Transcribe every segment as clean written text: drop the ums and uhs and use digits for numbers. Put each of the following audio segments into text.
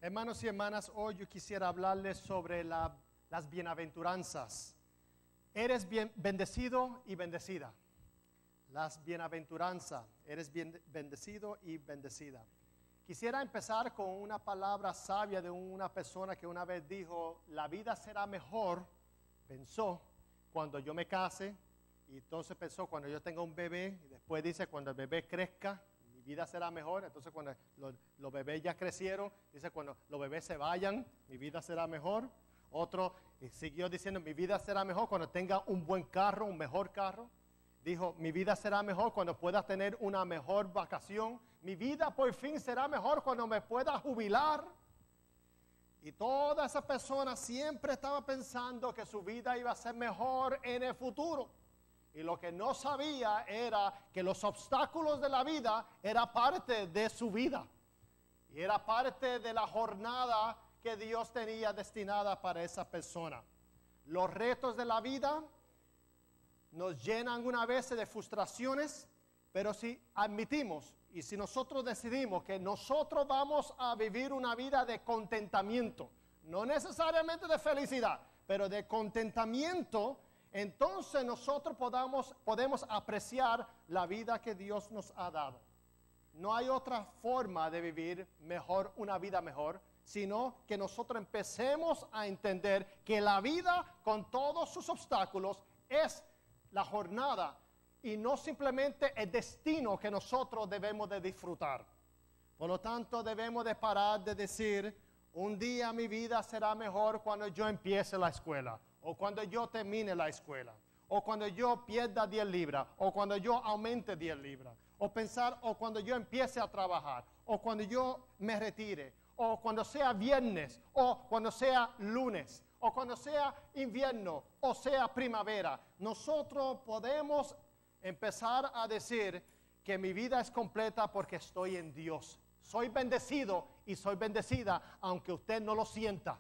Hermanos y hermanas, hoy yo quisiera hablarles sobre las bienaventuranzas. Eres bendecido y bendecida. Las bienaventuranzas. Eres bendecido y bendecida. Quisiera empezar con una palabra sabia de una persona que una vez dijo: la vida será mejor, pensó, cuando yo me case. Y entonces pensó cuando yo tenga un bebé. Y después dice cuando el bebé crezca, mi vida será mejor. Entonces cuando los bebés ya crecieron, dice cuando los bebés se vayan, mi vida será mejor. Otro siguió diciendo: mi vida será mejor cuando tenga un buen carro, un mejor carro. Dijo: mi vida será mejor cuando pueda tener una mejor vacación. Mi vida por fin será mejor cuando me pueda jubilar. Y toda esa persona siempre estaba pensando que su vida iba a ser mejor en el futuro. Y lo que no sabía era que los obstáculos de la vida era parte de su vida. Y era parte de la jornada que Dios tenía destinada para esa persona. Los retos de la vida nos llenan una vez de frustraciones, pero si admitimos y si nosotros decidimos que nosotros vamos a vivir una vida de contentamiento, no necesariamente de felicidad, pero de contentamiento, entonces nosotros podemos apreciar la vida que Dios nos ha dado. No hay otra forma de vivir mejor, una vida mejor, sino que nosotros empecemos a entender que la vida con todos sus obstáculos es la jornada y no simplemente el destino que nosotros debemos de disfrutar. Por lo tanto, debemos de parar de decir: un día mi vida será mejor cuando yo empiece la escuela, o cuando yo termine la escuela, o cuando yo pierda 10 libras, o cuando yo aumente 10 libras, o pensar, o cuando yo empiece a trabajar, o cuando yo me retire, o cuando sea viernes, o cuando sea lunes, o cuando sea invierno, o sea primavera. Nosotros podemos empezar a decir que mi vida es completa porque estoy en Dios. Soy bendecido y soy bendecida, aunque usted no lo sienta.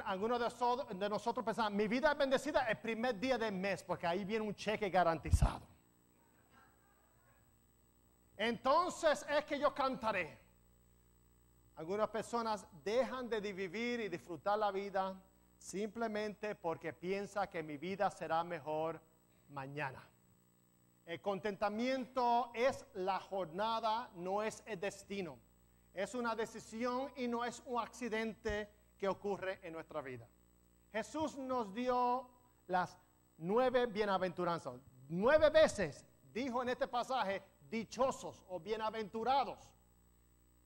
Algunos de nosotros pensamos: mi vida es bendecida el primer día del mes, porque ahí viene un cheque garantizado. Entonces es que yo cantaré. Algunas personas dejan de vivir y disfrutar la vida simplemente porque piensan que mi vida será mejor mañana. El contentamiento es la jornada, no es el destino. Es una decisión y no es un accidente que ocurre en nuestra vida. Jesús nos dio las 9 bienaventuranzas. 9 veces dijo en este pasaje: dichosos o bienaventurados.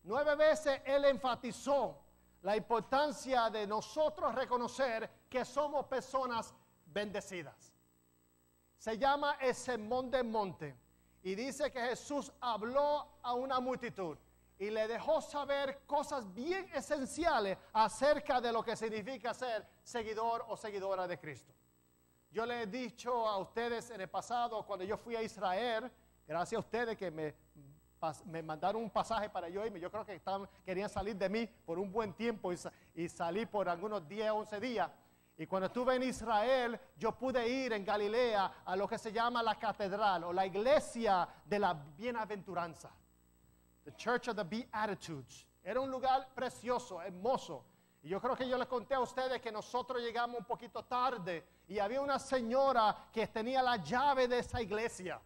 9 veces Él enfatizó la importancia de nosotros reconocer que somos personas bendecidas. Se llama el Sermón del Monte y dice que Jesús habló a una multitud y le dejó saber cosas bien esenciales acerca de lo que significa ser seguidor o seguidora de Cristo. Yo le he dicho a ustedes en el pasado, cuando yo fui a Israel, gracias a ustedes que me mandaron un pasaje para yo irme. Yo creo que querían salir de mí por un buen tiempo y salí por algunos 10, 11 días. Y cuando estuve en Israel, yo pude ir en Galilea a lo que se llama la catedral o la iglesia de la bienaventuranza. The Church of the Beatitudes. Era un lugar precioso, hermoso. Y yo creo que yo les conté a ustedes que nosotros llegamos un poquito tarde y había una señora que tenía la llave de esa iglesia.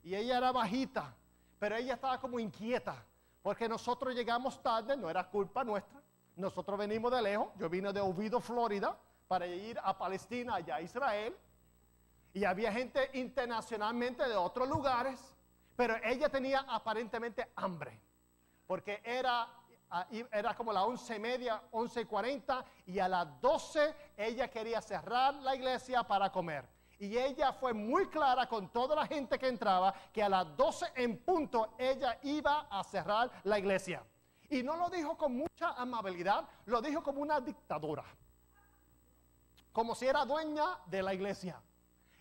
Y ella era bajita, pero ella estaba como inquieta porque nosotros llegamos tarde, no era culpa nuestra. Nosotros venimos de lejos. Yo vine de Oviedo, Florida, para ir a Palestina, allá a Israel. Y había gente internacionalmente de otros lugares, pero ella tenía aparentemente hambre, porque era como las 11:30, 11:40, y a las 12 ella quería cerrar la iglesia para comer. Y ella fue muy clara con toda la gente que entraba, que a las 12 en punto ella iba a cerrar la iglesia. Y no lo dijo con mucha amabilidad, lo dijo como una dictadora, como si era dueña de la iglesia.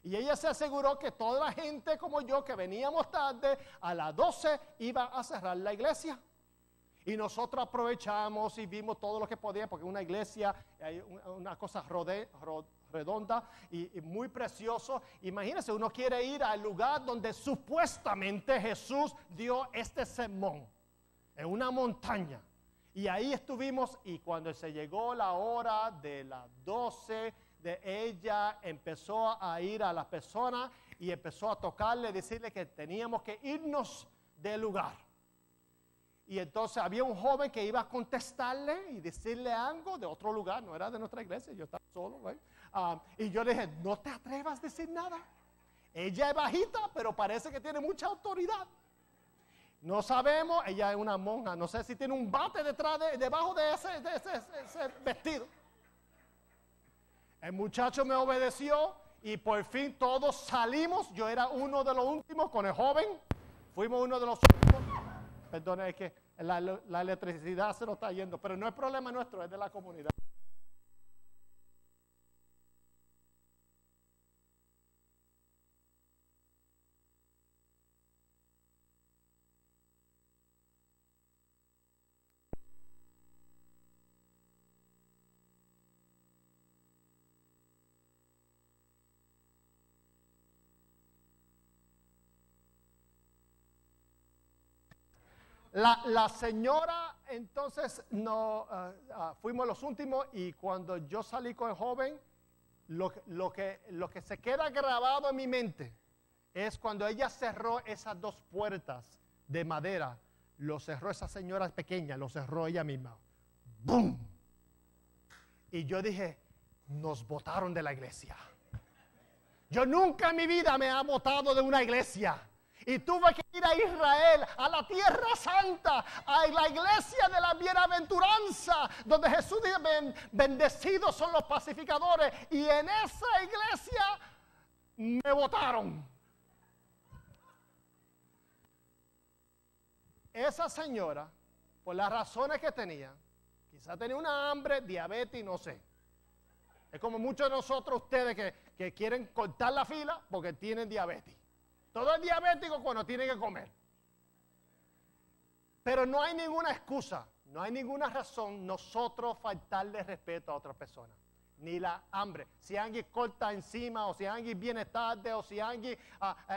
Y ella se aseguró que toda la gente como yo que veníamos tarde, a las 12 iba a cerrar la iglesia. Y nosotros aprovechamos y vimos todo lo que podía, porque una iglesia, hay una cosa redonda y muy precioso. Imagínense, uno quiere ir al lugar donde supuestamente Jesús dio este sermón, en una montaña. Y ahí estuvimos, y cuando se llegó la hora de las 12, ella empezó a ir a las personas y empezó a tocarle, decirle que teníamos que irnos del lugar. Y entonces había un joven que iba a contestarle y decirle algo de otro lugar, no era de nuestra iglesia, yo estaba solo, ¿right? Y yo le dije, no te atrevas a decir nada. Ella es bajita, pero parece que tiene mucha autoridad. No sabemos, ella es una monja, no sé si tiene un bate debajo de ese vestido. El muchacho me obedeció y por fin todos salimos. Yo era uno de los últimos con el joven. Fuimos uno de los últimos. Perdón, es que la electricidad se nos está yendo, pero no es problema nuestro, es de la comunidad. La señora, entonces, fuimos los últimos y cuando yo salí con el joven, lo que se queda grabado en mi mente es cuando ella cerró esas dos puertas de madera, lo cerró esa señora pequeña, lo cerró ella misma. ¡Bum! Y yo dije, nos botaron de la iglesia. Yo nunca en mi vida me he botado de una iglesia. Y tuve que ir a Israel, a la Tierra Santa, a la iglesia de la bienaventuranza, donde Jesús dice, bendecidos son los pacificadores. Y en esa iglesia me votaron. Esa señora, por las razones que tenía, quizá tenía una hambre, diabetes, no sé. Es como muchos de nosotros, ustedes que quieren cortar la fila porque tienen diabetes. Todo es diabético cuando tiene que comer. Pero no hay ninguna excusa, no hay ninguna razón nosotros faltarle respeto a otra persona. Ni la hambre. Si alguien corta encima, o si alguien viene tarde, o si alguien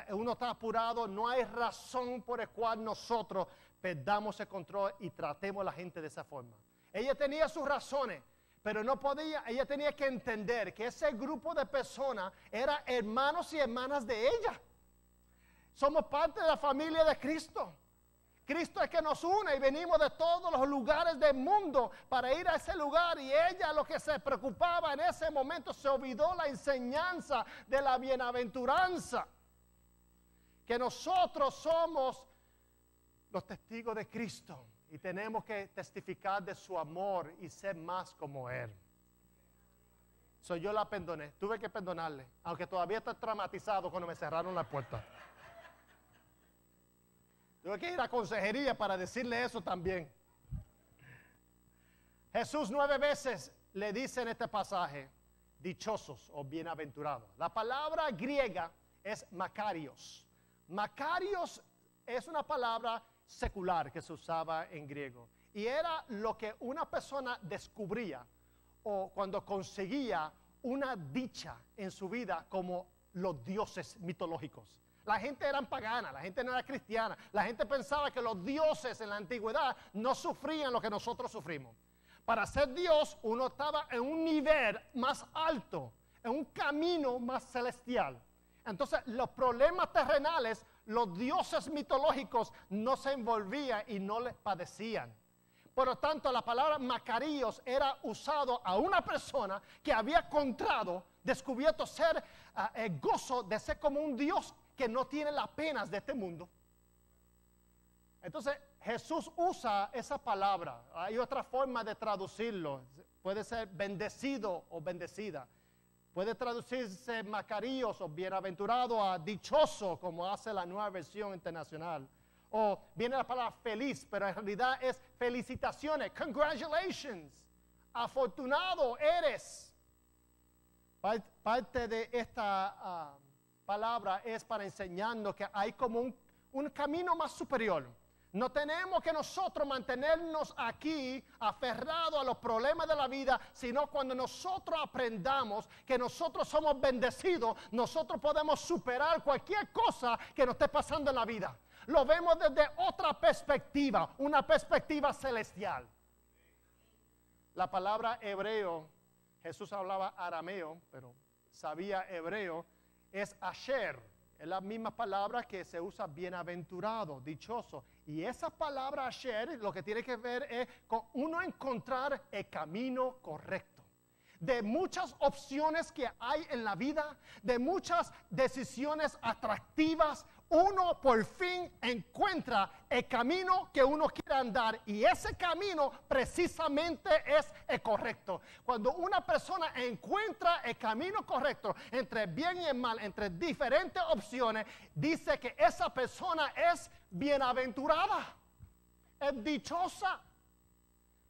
uno está apurado, no hay razón por la cual nosotros perdamos el control y tratemos a la gente de esa forma. Ella tenía sus razones, pero no podía, ella tenía que entender que ese grupo de personas eran hermanos y hermanas de ella. Somos parte de la familia de Cristo. Cristo es que nos une y venimos de todos los lugares del mundo para ir a ese lugar. Y ella lo que se preocupaba en ese momento, se olvidó la enseñanza de la bienaventuranza. Que nosotros somos los testigos de Cristo y tenemos que testificar de su amor y ser más como Él. Yo la perdoné, tuve que perdonarle, aunque todavía estoy traumatizado cuando me cerraron la puerta. Tuve que ir a consejería para decirle eso también. Jesús 9 veces le dice en este pasaje, dichosos o bienaventurados. La palabra griega es makarios. Makarios es una palabra secular que se usaba en griego. Y era lo que una persona descubría o cuando conseguía una dicha en su vida como los dioses mitológicos. La gente era pagana, la gente no era cristiana. La gente pensaba que los dioses en la antigüedad no sufrían lo que nosotros sufrimos. Para ser Dios, uno estaba en un nivel más alto, en un camino más celestial. Entonces, los problemas terrenales, los dioses mitológicos no se envolvían y no les padecían. Por lo tanto, la palabra Macarios era usado a una persona que había descubierto ser el gozo de ser como un Dios que no tiene las penas de este mundo. Entonces, Jesús usa esa palabra. Hay otra forma de traducirlo. Puede ser bendecido o bendecida. Puede traducirse Macarios o bienaventurado a dichoso, como hace la Nueva Versión Internacional. O viene la palabra feliz, pero en realidad es felicitaciones, congratulations, afortunado eres. Parte de esta palabra es para enseñarnos que hay como un camino más superior. No tenemos que nosotros mantenernos aquí aferrados a los problemas de la vida, sino cuando nosotros aprendamos que nosotros somos bendecidos, nosotros podemos superar cualquier cosa que nos esté pasando en la vida. Lo vemos desde otra perspectiva, una perspectiva celestial. La palabra hebreo, Jesús hablaba arameo, pero sabía hebreo, es asher. Es la misma palabra que se usa bienaventurado, dichoso. Y esa palabra asher lo que tiene que ver es con uno encontrar el camino correcto. De muchas opciones que hay en la vida, de muchas decisiones atractivas, uno por fin encuentra el camino que uno quiere andar, y ese camino precisamente es el correcto. Cuando una persona encuentra el camino correcto entre el bien y el mal, entre diferentes opciones, dice que esa persona es bienaventurada, es dichosa.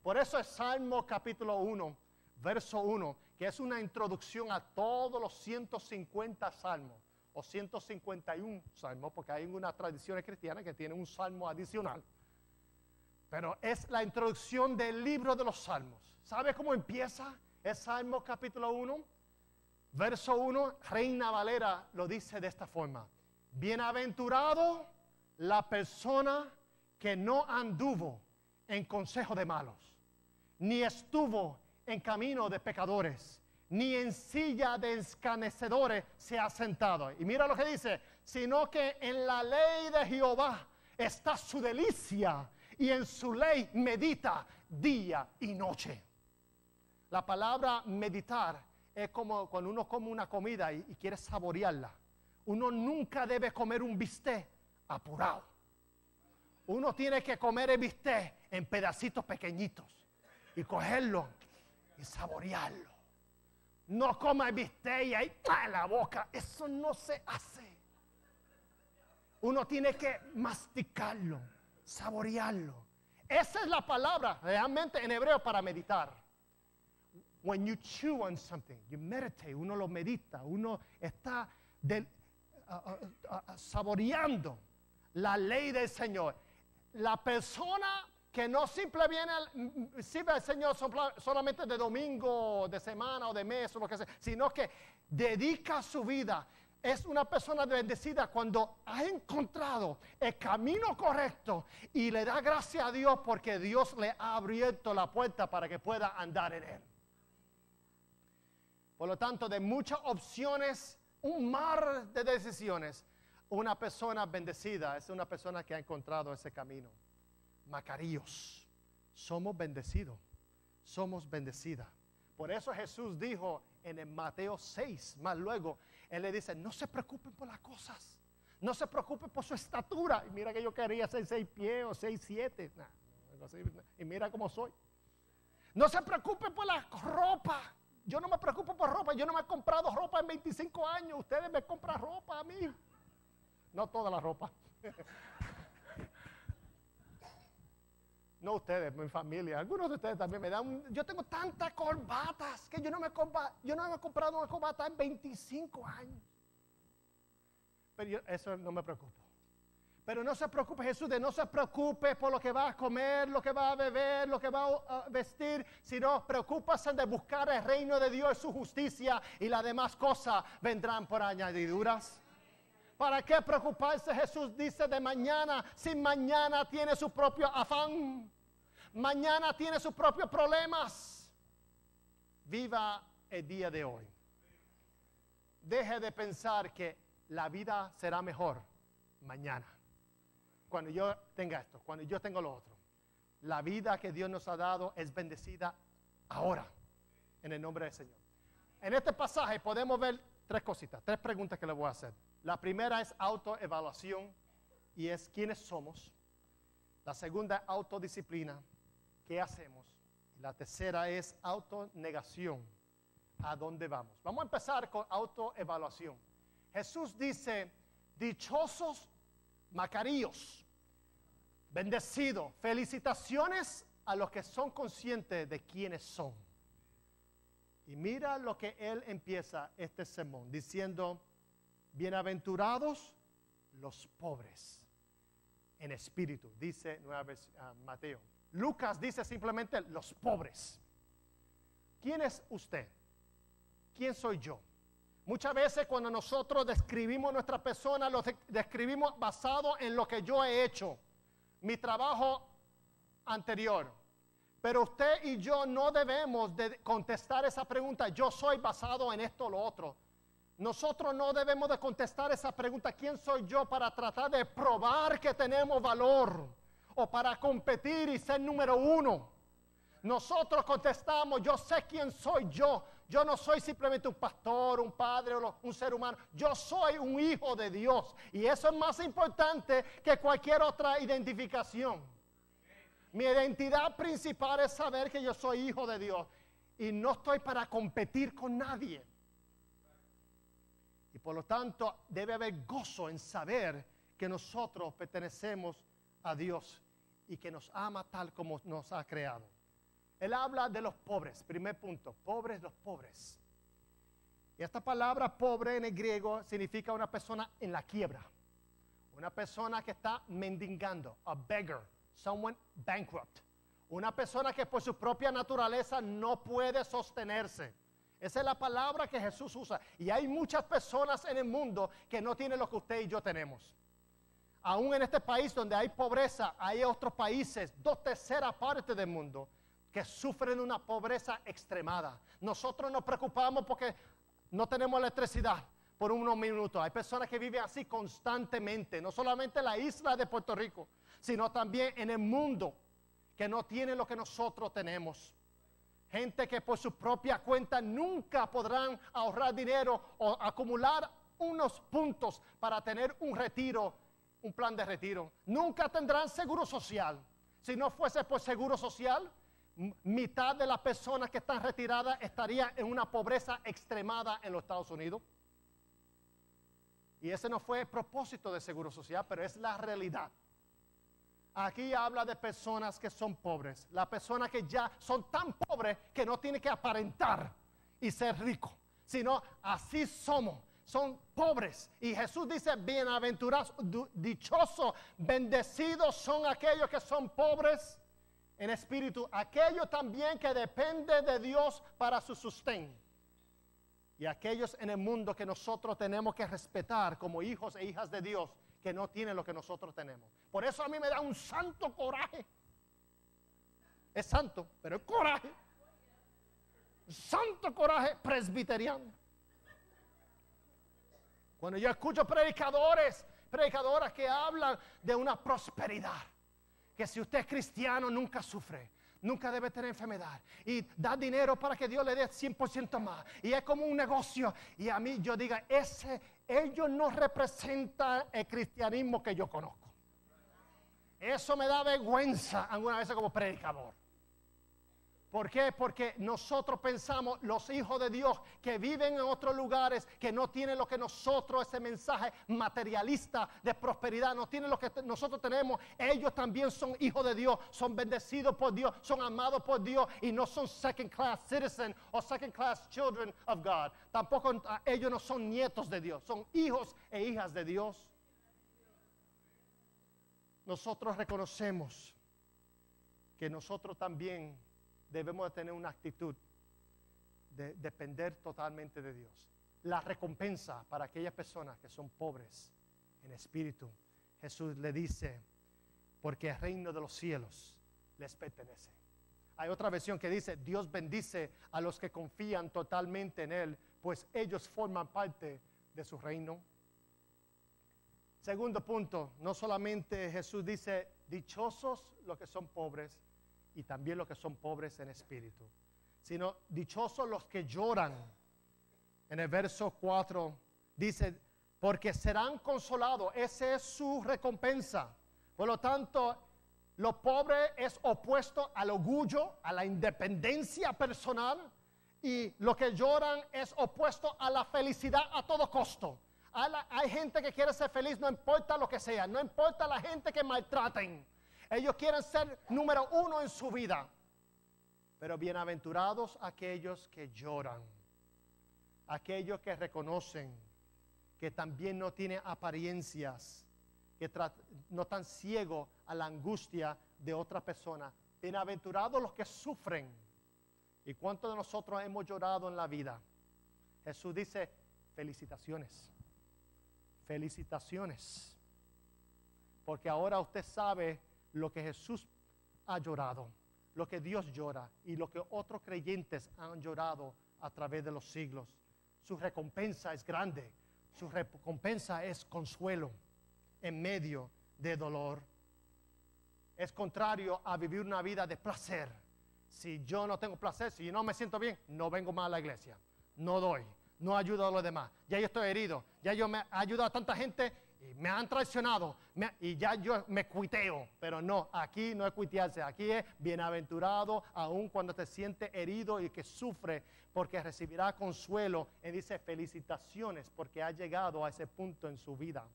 Por eso es Salmo capítulo 1, verso 1, que es una introducción a todos los 150 salmos, o 151 salmos, porque hay una tradición cristiana que tiene un salmo adicional. Pero es la introducción del libro de los salmos. ¿Sabe cómo empieza el Salmo capítulo 1? Verso 1, Reina Valera lo dice de esta forma: bienaventurado la persona que no anduvo en consejo de malos, ni estuvo en camino de pecadores, ni en silla de escarnecedores se ha sentado. Y mira lo que dice: sino que en la ley de Jehová está su delicia, y en su ley medita día y noche. La palabra meditar es como cuando uno come una comida y quiere saborearla. Uno nunca debe comer un bistec apurado. Uno tiene que comer el bistec en pedacitos pequeñitos y cogerlo y saborearlo. No coma el bistec y ahí en la boca. Eso no se hace. Uno tiene que masticarlo, saborearlo. Esa es la palabra realmente en hebreo para meditar. When you chew on something, you meditate. Uno lo medita. Uno está saboreando la ley del Señor. La persona que no simplemente sirve al Señor solamente de domingo, de semana o de mes o lo que sea, sino que dedica su vida. Es una persona bendecida cuando ha encontrado el camino correcto y le da gracias a Dios porque Dios le ha abierto la puerta para que pueda andar en él. Por lo tanto, de muchas opciones, un mar de decisiones, una persona bendecida es una persona que ha encontrado ese camino. Macaríos, somos bendecidos, somos bendecidas. Por eso Jesús dijo en el Mateo 6, más luego, Él le dice: no se preocupen por las cosas, no se preocupen por su estatura. Y mira que yo quería ser 6 pies o 6, 7, y mira cómo soy. No se preocupen por la ropa. Yo no me preocupo por ropa, yo no me he comprado ropa en 25 años. Ustedes me compran ropa a mí. No toda la ropa. No ustedes, mi familia. Algunos de ustedes también me dan. Yo tengo tantas corbatas que yo no me he comprado una corbata en 25 años. Pero eso no me preocupa. Pero no se preocupe, Jesús, no se preocupe por lo que va a comer, lo que va a beber, lo que va a vestir, sino preocúpase de buscar el reino de Dios y su justicia, y las demás cosas vendrán por añadiduras. ¿Para qué preocuparse? Jesús dice de mañana, si mañana tiene su propio afán, mañana tiene sus propios problemas. Viva el día de hoy. Deje de pensar que la vida será mejor mañana. Cuando yo tenga esto, cuando yo tengo lo otro. La vida que Dios nos ha dado es bendecida ahora, en el nombre del Señor. En este pasaje podemos ver 3 cositas, 3 preguntas que le voy a hacer. La primera es autoevaluación, y es quiénes somos. La segunda, autodisciplina, qué hacemos. Y la tercera es autonegación, a dónde vamos. Vamos a empezar con autoevaluación. Jesús dice: dichosos Macaríos, bendecidos, felicitaciones a los que son conscientes de quiénes son. Y mira lo que él empieza este sermón diciendo: bienaventurados los pobres en espíritu, dice nueva vez Mateo. Lucas dice simplemente los pobres. ¿Quién es usted? ¿Quién soy yo? Muchas veces cuando nosotros describimos nuestra persona, lo describimos basado en lo que yo he hecho, mi trabajo anterior. Pero usted y yo no debemos de contestar esa pregunta, yo soy basado en esto o lo otro. Nosotros no debemos de contestar esa pregunta, ¿quién soy yo para tratar de probar que tenemos valor? O para competir y ser número uno. Nosotros contestamos, yo sé quién soy yo. Yo no soy simplemente un pastor, un padre o un ser humano. Yo soy un hijo de Dios. Y eso es más importante que cualquier otra identificación. Mi identidad principal es saber que yo soy hijo de Dios. Y no estoy para competir con nadie. Y por lo tanto debe haber gozo en saber que nosotros pertenecemos a Dios y que nos ama tal como nos ha creado. Él habla de los pobres, primer punto, pobres los pobres. Y esta palabra pobre en el griego significa una persona en la quiebra. Una persona que está mendigando, a beggar, someone bankrupt. Una persona que por su propia naturaleza no puede sostenerse. Esa es la palabra que Jesús usa. Y hay muchas personas en el mundo que no tienen lo que usted y yo tenemos. Aún en este país donde hay pobreza, hay otros países, 2/3 partes del mundo, que sufren una pobreza extremada. Nosotros nos preocupamos porque no tenemos electricidad por unos minutos. Hay personas que viven así constantemente, no solamente en la isla de Puerto Rico, sino también en el mundo, que no tienen lo que nosotros tenemos. Gente que por su propia cuenta nunca podrán ahorrar dinero o acumular unos puntos para tener un retiro, un plan de retiro. Nunca tendrán seguro social. Si no fuese por seguro social, mitad de las personas que están retiradas estaría en una pobreza extremada en los Estados Unidos. Y ese no fue el propósito de seguro social, pero es la realidad. Aquí habla de personas que son pobres, las personas que ya son tan pobres que no tienen que aparentar y ser ricos, sino así somos, son pobres. Y Jesús dice, bienaventurados, dichosos, bendecidos son aquellos que son pobres en espíritu, aquellos también que dependen de Dios para su sustento. Y aquellos en el mundo que nosotros tenemos que respetar como hijos e hijas de Dios, que no tienen lo que nosotros tenemos. Por eso a mí me da un santo coraje. Es santo, pero es coraje. Santo coraje presbiteriano. Cuando yo escucho predicadoras que hablan de una prosperidad, que si usted es cristiano nunca sufre, nunca debe tener enfermedad y da dinero para que Dios le dé 100% más y es como un negocio, y a mí yo diga, ellos no representan el cristianismo que yo conozco. Eso me da vergüenza algunas veces como predicador. ¿Por qué? Porque nosotros pensamos, los hijos de Dios que viven en otros lugares, que no tienen lo que nosotros, ese mensaje materialista de prosperidad, no tienen lo que nosotros tenemos, ellos también son hijos de Dios, son bendecidos por Dios, son amados por Dios y no son second class citizens o second class children of God. Tampoco ellos no son nietos de Dios, son hijos e hijas de Dios. Nosotros reconocemos que nosotros también debemos de tener una actitud de depender totalmente de Dios. La recompensa para aquellas personas que son pobres en espíritu, Jesús le dice, porque el reino de los cielos les pertenece. Hay otra versión que dice, Dios bendice a los que confían totalmente en Él, pues ellos forman parte de su reino. Segundo punto, no solamente Jesús dice, dichosos los que son pobres, y también los que son pobres en espíritu, sino dichosos los que lloran. En el verso 4 dice, porque serán consolados, esa es su recompensa. Por lo tanto, lo pobre es opuesto al orgullo, a la independencia personal, y lo que lloran es opuesto a la felicidad a todo costo. Hay gente que quiere ser feliz, no importa lo que sea, no importa la gente que maltraten. Ellos quieren ser número uno en su vida. Pero bienaventurados aquellos que lloran, aquellos que reconocen que también no tienen apariencias, que no están ciegos a la angustia de otra persona. Bienaventurados los que sufren. ¿Y cuántos de nosotros hemos llorado en la vida? Jesús dice, felicitaciones, felicitaciones. Porque ahora usted sabe lo que Jesús ha llorado, lo que Dios llora y lo que otros creyentes han llorado a través de los siglos. Su recompensa es grande. Su recompensa es consuelo en medio de dolor. Es contrario a vivir una vida de placer. Si yo no tengo placer, si yo no me siento bien, no vengo más a la iglesia. No doy, no ayudo a los demás. Ya yo estoy herido, ya yo me he ayudado a tanta gente y me han traicionado y ya yo me cuiteo. Pero no, aquí no es cuitearse, aquí es bienaventurado aun cuando te sientes herido y que sufre, porque recibirá consuelo. Y dice felicitaciones porque ha llegado a ese punto en su vida.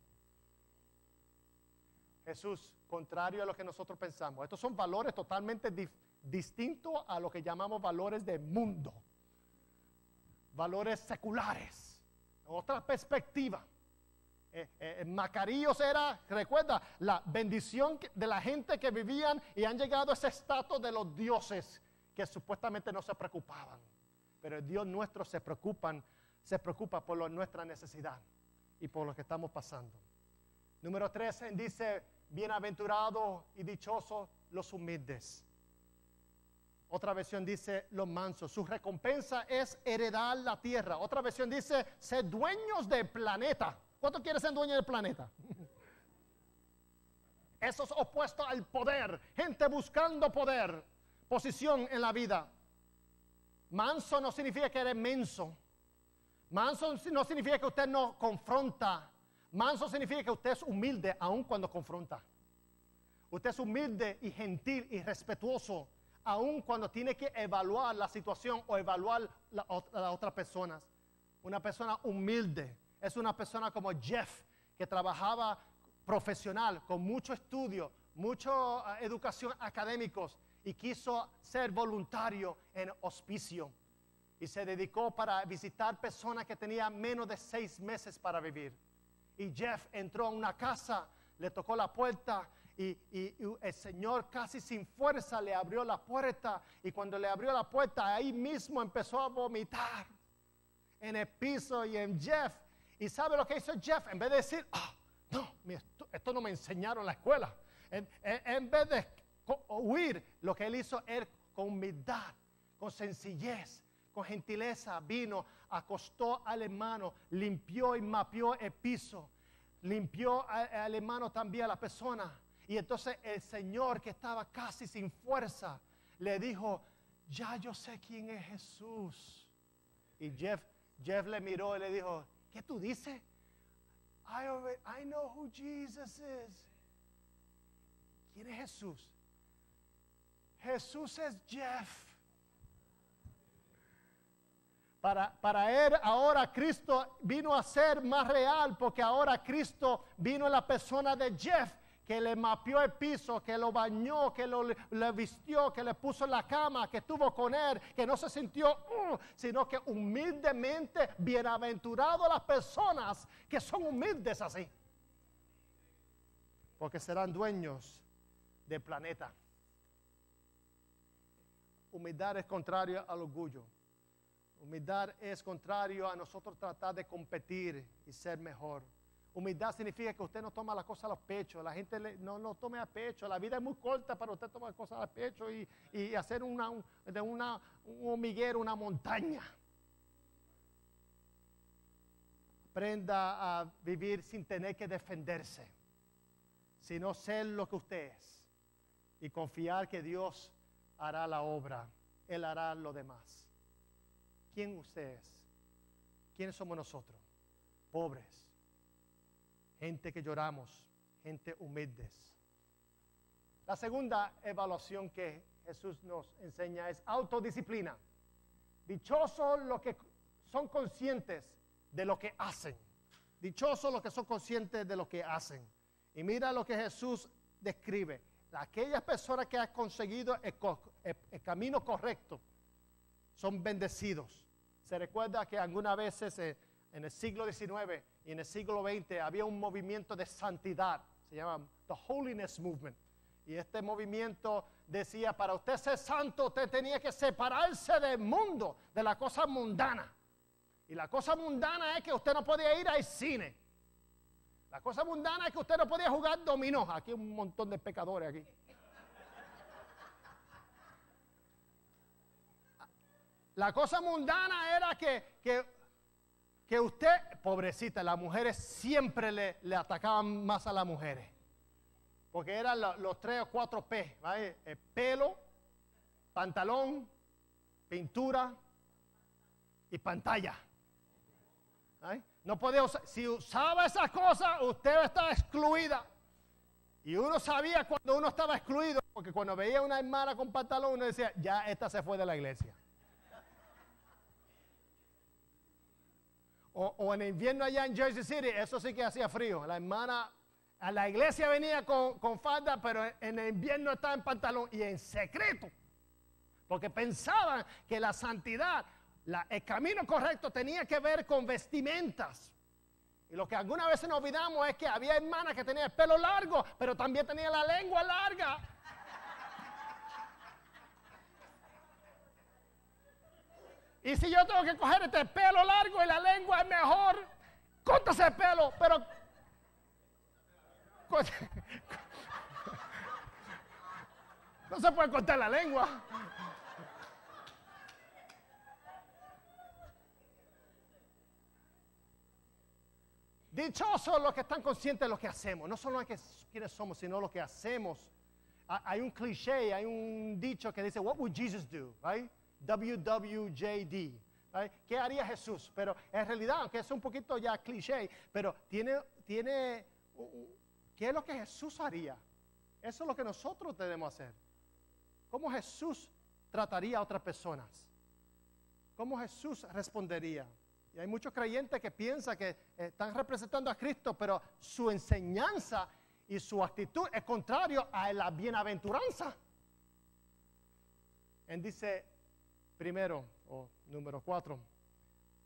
Jesús, contrario a lo que nosotros pensamos. Estos son valores totalmente distintos a lo que llamamos valores del mundo. Valores seculares. Otra perspectiva. Macaríos era, recuerda, la bendición de la gente que vivían y han llegado a ese estatus de los dioses que supuestamente no se preocupaban. Pero el Dios nuestro se preocupa por nuestra necesidad y por lo que estamos pasando. Número 13 dice, bienaventurados y dichosos los humildes. Otra versión dice, los mansos. Su recompensa es heredar la tierra. Otra versión dice, ser dueños del planeta. ¿Cuánto quiere ser dueño del planeta? Eso es opuesto al poder. Gente buscando poder, posición en la vida. Manso no significa que eres menso. Manso no significa que usted no confronta. Manso significa que usted es humilde aun cuando confronta. Usted es humilde y gentil y respetuoso aun cuando tiene que evaluar la situación o evaluar las otras personas. Una persona humilde es una persona como Jeff, que trabajaba profesional, con mucho estudio, mucha educación académicos, y quiso ser voluntario en hospicio. Y se dedicó para visitar personas que tenían menos de 6 meses para vivir. Y Jeff entró a una casa, le tocó la puerta y el Señor casi sin fuerza le abrió la puerta. Y cuando le abrió la puerta, ahí mismo empezó a vomitar en el piso y en Jeff. ¿Y sabe lo que hizo Jeff? En vez de decir, no, esto no me enseñaron en la escuela. En vez de huir, lo que él hizo es con humildad, con sencillez, con gentileza, vino, acostó al hermano, limpió y mapeó el piso, limpió al hermano también, a la persona. Y entonces el Señor, que estaba casi sin fuerza, le dijo, ya yo sé quién es Jesús. Y Jeff le miró y le dijo, ¿qué tú dices? I know who Jesus is. ¿Quién es Jesús? Jesús es Jeff. Para él ahora Cristo vino a ser más real, porque ahora Cristo vino en la persona de Jeff, que le mapeó el piso, que lo bañó, que le vistió, que le puso en la cama, que estuvo con él, que no se sintió, sino que humildemente, bienaventurados las personas que son humildes así, porque serán dueños del planeta. Humildad es contrario al orgullo. Humildad es contrario a nosotros tratar de competir y ser mejor. Humildad significa que usted no toma las cosas a los pechos. La gente no lo tome a pecho. La vida es muy corta para usted tomar cosas a pecho y hacer un hormiguero, una montaña. Aprenda a vivir sin tener que defenderse, sino ser lo que usted es y confiar que Dios hará la obra. Él hará lo demás. ¿Quién usted es? ¿Quiénes somos nosotros? Pobres, gente que lloramos, gente humildes. La segunda evaluación que Jesús nos enseña es autodisciplina. Dichosos los que son conscientes de lo que hacen. Dichosos los que son conscientes de lo que hacen. Y mira lo que Jesús describe. Aquellas personas que han conseguido el camino correcto son bendecidos. Se recuerda que algunas veces en el siglo XIX y en el siglo XX había un movimiento de santidad, se llama The Holiness Movement. Y este movimiento decía, para usted ser santo, usted tenía que separarse del mundo, de la cosa mundana. Y la cosa mundana es que usted no podía ir al cine. La cosa mundana es que usted no podía jugar dominó. Aquí hay un montón de pecadores aquí. La cosa mundana era que usted, pobrecita, las mujeres siempre le atacaban más a las mujeres. Porque eran los 3 o 4 P, ¿vale? El pelo, pantalón, pintura y pantalla. ¿Vale? No podía usar, si usaba esas cosas, usted estaba excluida. Y uno sabía cuando uno estaba excluido, porque cuando veía una hermana con pantalón, uno decía, ya esta se fue de la iglesia. O en invierno allá en Jersey City, eso sí que hacía frío. La hermana a la iglesia venía con falda, pero en el invierno estaba en pantalón y en secreto. Porque pensaban que la santidad, el camino correcto tenía que ver con vestimentas. Y lo que algunas veces nos olvidamos es que había hermanas que tenían el pelo largo, pero también tenían la lengua larga. Y si yo tengo que coger este pelo largo y la lengua es mejor, córtase el pelo, pero no se puede cortar la lengua. Dichosos los que están conscientes de lo que hacemos, no solo quienes somos, sino lo que hacemos. Hay un cliché, hay un dicho que dice, what would Jesus do? Right? WWJD. Right? ¿Qué haría Jesús? Pero en realidad, aunque es un poquito ya cliché, pero tiene ¿qué es lo que Jesús haría? Eso es lo que nosotros debemos hacer. ¿Cómo Jesús trataría a otras personas? ¿Cómo Jesús respondería? Y hay muchos creyentes que piensan que están representando a Cristo, pero su enseñanza y su actitud es contrario a la bienaventuranza. Él dice primero, o número 4,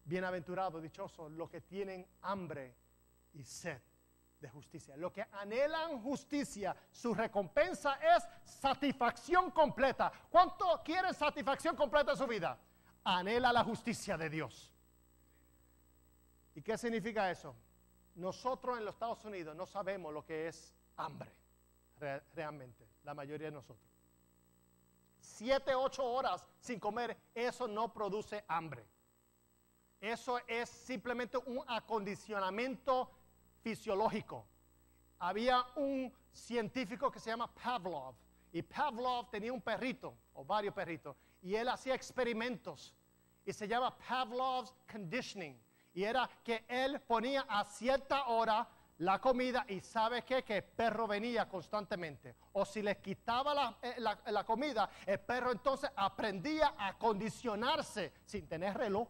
bienaventurados, dichosos, los que tienen hambre y sed de justicia. Los que anhelan justicia, su recompensa es satisfacción completa. ¿Cuánto quieren satisfacción completa en su vida? Anhela la justicia de Dios. ¿Y qué significa eso? Nosotros en los Estados Unidos no sabemos lo que es hambre, realmente, la mayoría de nosotros. 7, 8 horas sin comer, eso no produce hambre. Eso es simplemente un acondicionamiento fisiológico. Había un científico que se llama Pavlov, y Pavlov tenía un perrito, o varios perritos, y él hacía experimentos, y se llama Pavlov's Conditioning. Y era que él ponía a cierta hora la comida y ¿sabe qué? Que el perro venía constantemente. O si le quitaba la comida, el perro entonces aprendía a condicionarse sin tener reloj.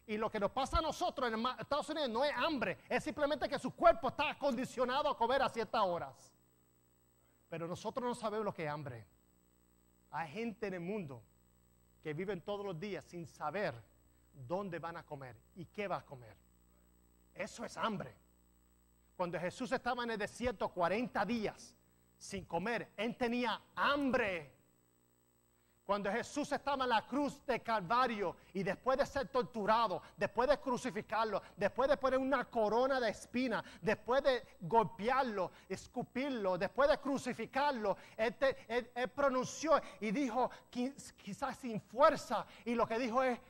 Y lo que nos pasa a nosotros en Estados Unidos no es hambre, es simplemente que su cuerpo está acondicionado a comer a ciertas horas. Pero nosotros no sabemos lo que es hambre. Hay gente en el mundo que viven todos los días sin saber dónde van a comer y qué va a comer. Eso es hambre. Cuando Jesús estaba en el desierto 40 días sin comer, él tenía hambre. Cuando Jesús estaba en la cruz de Calvario y después de ser torturado, después de crucificarlo, después de poner una corona de espinas, después de golpearlo, escupirlo, después de crucificarlo, él pronunció y dijo, quizás sin fuerza, y lo que dijo es,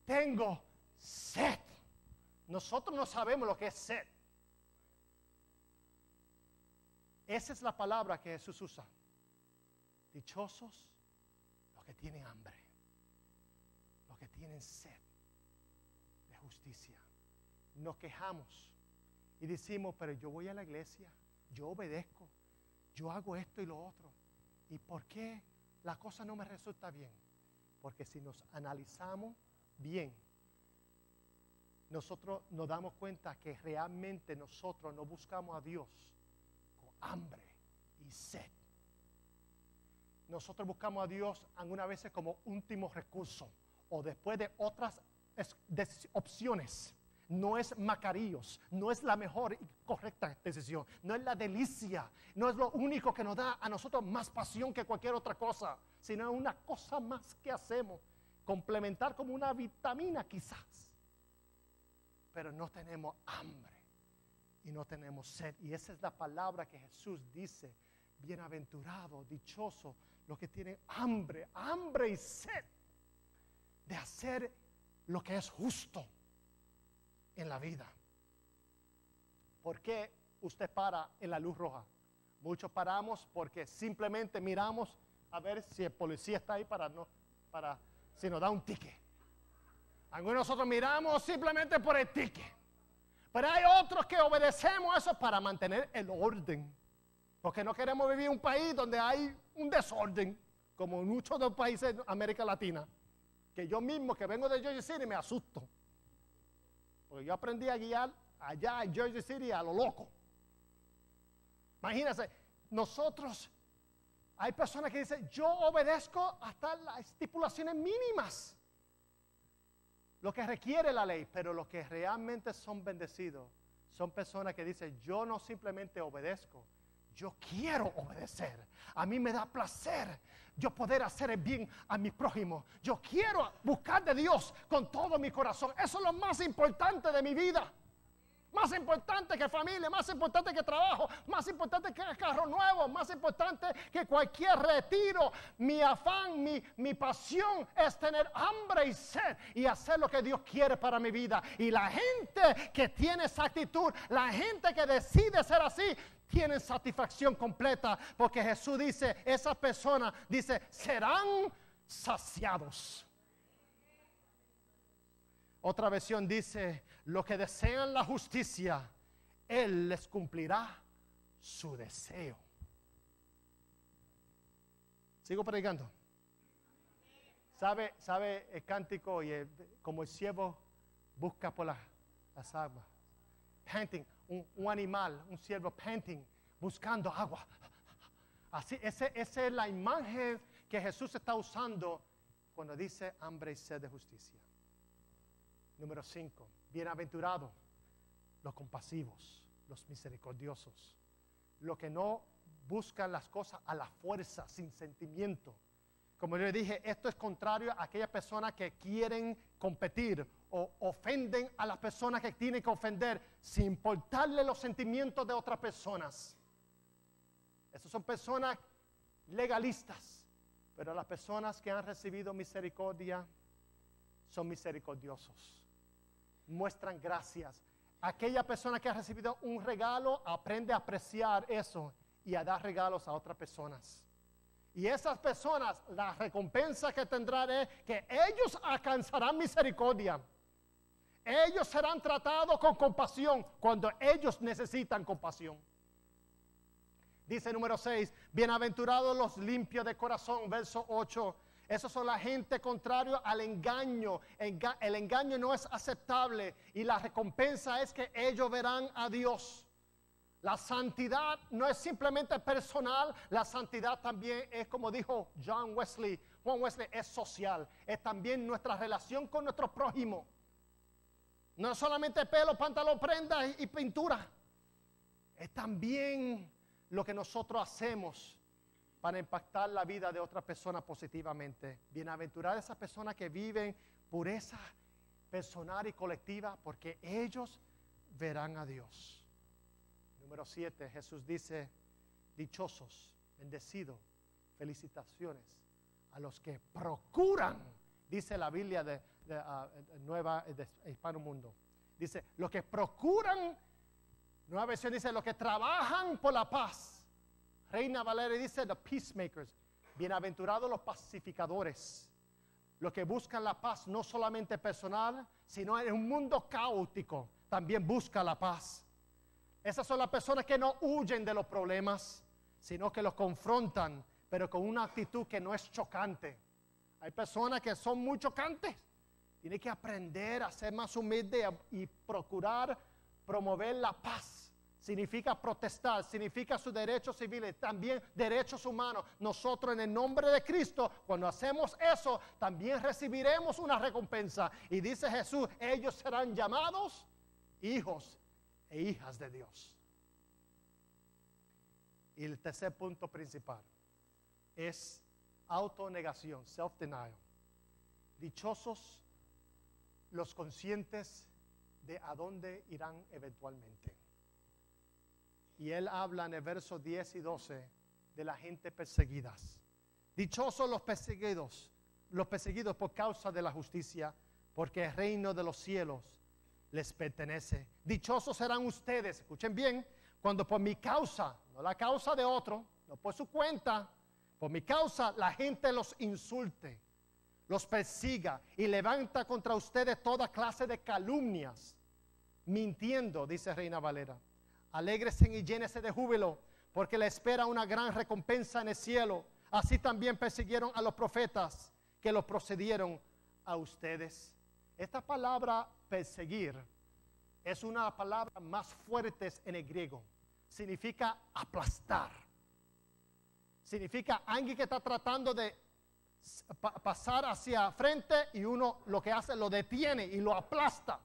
tengo sed. Nosotros no sabemos lo que es sed. Esa es la palabra que Jesús usa. Dichosos los que tienen hambre, los que tienen sed de justicia. Nos quejamos y decimos, pero yo voy a la iglesia, yo obedezco, yo hago esto y lo otro. ¿Y por qué la cosa no me resulta bien? Porque si nos analizamos bien, nosotros nos damos cuenta que realmente nosotros no buscamos a Dios con hambre y sed. Nosotros buscamos a Dios algunas veces como último recurso o después de otras opciones. No es Macaríos, no es la mejor y correcta decisión, no es la delicia, no es lo único que nos da a nosotros más pasión que cualquier otra cosa, sino una cosa más que hacemos, complementar como una vitamina quizás. Pero no tenemos hambre y no tenemos sed. Y esa es la palabra que Jesús dice, bienaventurado, dichoso, los que tienen hambre y sed de hacer lo que es justo en la vida. ¿Por qué usted para en la luz roja? Muchos paramos porque simplemente miramos a ver si el policía está ahí para si nos da un ticket. Algunos de nosotros miramos simplemente por el ticket. Pero hay otros que obedecemos eso para mantener el orden. Porque no queremos vivir en un país donde hay un desorden, como en muchos de los países de América Latina. Que yo mismo, que vengo de Jersey City, me asusto. Porque yo aprendí a guiar allá en Jersey City a lo loco. Imagínense, nosotros, hay personas que dicen, yo obedezco hasta las estipulaciones mínimas. Lo que requiere la ley, pero los que realmente son bendecidos son personas que dicen, yo no simplemente obedezco, yo quiero obedecer. A mí me da placer yo poder hacer el bien a mi prójimo. Yo quiero buscar de Dios con todo mi corazón. Eso es lo más importante de mi vida. Más importante que familia, más importante que trabajo, más importante que carro nuevo, más importante que cualquier retiro. Mi afán, mi pasión es tener hambre y sed y hacer lo que Dios quiere para mi vida. Y la gente que tiene esa actitud, la gente que decide ser así, tienen satisfacción completa, porque Jesús dice, esas personas, dice, serán saciados. Otra versión dice, los que desean la justicia, Él les cumplirá su deseo. Sigo predicando. ¿Sabe el cántico y como el ciervo busca por las aguas? Panting, un animal, un ciervo panting, buscando agua. Así, esa es la imagen que Jesús está usando cuando dice hambre y sed de justicia. Número 5, bienaventurados los compasivos, los misericordiosos, los que no buscan las cosas a la fuerza, sin sentimiento. Como yo le dije, esto es contrario a aquellas personas que quieren competir o ofenden a las personas que tienen que ofender sin importarle los sentimientos de otras personas. Esas son personas legalistas, pero las personas que han recibido misericordia son misericordiosos. Muestran gracias. Aquella persona que ha recibido un regalo aprende a apreciar eso y a dar regalos a otras personas. Y esas personas, la recompensa que tendrán es que ellos alcanzarán misericordia. Ellos serán tratados con compasión cuando ellos necesitan compasión. Dice número 6, bienaventurados los limpios de corazón, verso 8. Esos son la gente contrario al engaño. El engaño no es aceptable y la recompensa es que ellos verán a Dios. La santidad no es simplemente personal, la santidad también es, como dijo Juan Wesley, es social. Es también nuestra relación con nuestro prójimo. No es solamente pelo, pantalón, prendas y pintura. Es también lo que nosotros hacemos para impactar la vida de otras personas positivamente. Bienaventuradas esas personas que viven pureza personal y colectiva, porque ellos verán a Dios. Número 7, Jesús dice, dichosos, bendecidos, felicitaciones a los que procuran, dice la Biblia de Nueva de Hispano Mundo. Dice, los que procuran, Nueva versión dice, los que trabajan por la paz. Reina Valera dice, the peacemakers, bienaventurados los pacificadores, los que buscan la paz no solamente personal, sino en un mundo caótico, también busca la paz. Esas son las personas que no huyen de los problemas, sino que los confrontan, pero con una actitud que no es chocante. Hay personas que son muy chocantes. Tiene que aprender a ser más humilde y procurar promover la paz. Significa protestar, significa sus derechos civiles, también derechos humanos. Nosotros en el nombre de Cristo, cuando hacemos eso, también recibiremos una recompensa. Y dice Jesús, ellos serán llamados hijos e hijas de Dios. Y el tercer punto principal es autonegación, self-denial. Dichosos los conscientes de a dónde irán eventualmente. Y él habla en el verso 10 y 12 de la gente perseguidas. Dichosos los perseguidos los perseguidos por causa de la justicia, porque el reino de los cielos les pertenece. Dichosos serán ustedes, escuchen bien, cuando por mi causa, no la causa de otro, no por su cuenta, por mi causa la gente los insulte, los persiga y levanta contra ustedes toda clase de calumnias, mintiendo, dice Reina Valera. Alégrese y llénese de júbilo, porque le espera una gran recompensa en el cielo. Así también persiguieron a los profetas que los procedieron a ustedes. Esta palabra perseguir es una de las palabras más fuertes en el griego. Significa aplastar. Significa alguien que está tratando de pasar hacia frente y uno lo que hace lo detiene y lo aplasta.